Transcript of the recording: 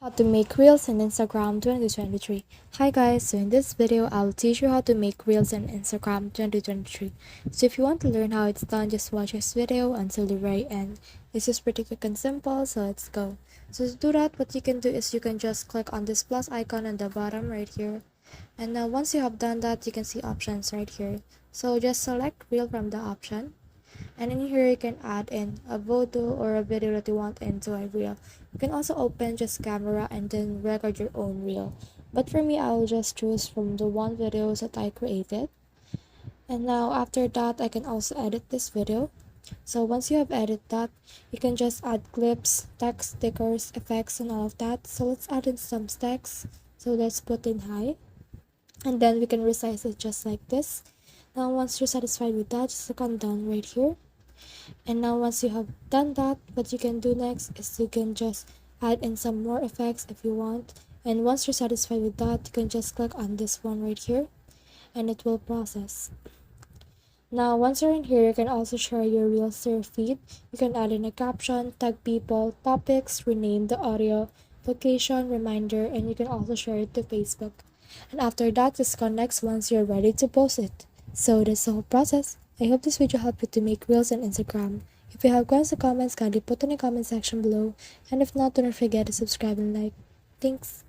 How to make reels in Instagram 2023. Hi guys, so in this video I'll teach you how to make reels in Instagram 2023. So if you want to learn how it's done, just watch this video until the very end. This is pretty quick and simple, so let's go. So to do that, what you can do is you can just click on this plus icon on the bottom right here. And now once you have done that, you can see options right here. So just select reel from the option, and in here you can add in a photo or a video that you want into a reel. You can also open just camera and then record your own reel, but for me I will just choose from the one videos that I created. And now after that, I can also edit this video. So once you have edited that, you can just add clips, text, stickers, effects, and all of that. So let's add in some text. So let's put in hi, and then we can resize it just like this. Now once you're satisfied with that, just click on done right here. And now once you have done that, what you can do next is you can just add in some more effects if you want. And once you're satisfied with that, you can just click on this one right here and it will process. Now once you're in here, you can also share your reels to your feed. You can add in a caption, tag people, topics, rename the audio, location, reminder, and you can also share it to Facebook. And after that, just connects once you're ready to post it. So that's the whole process. I hope this video helped you to make reels on Instagram. If you have questions or comments, kindly put in the comment section below. And if not, don't forget to subscribe and like. Thanks.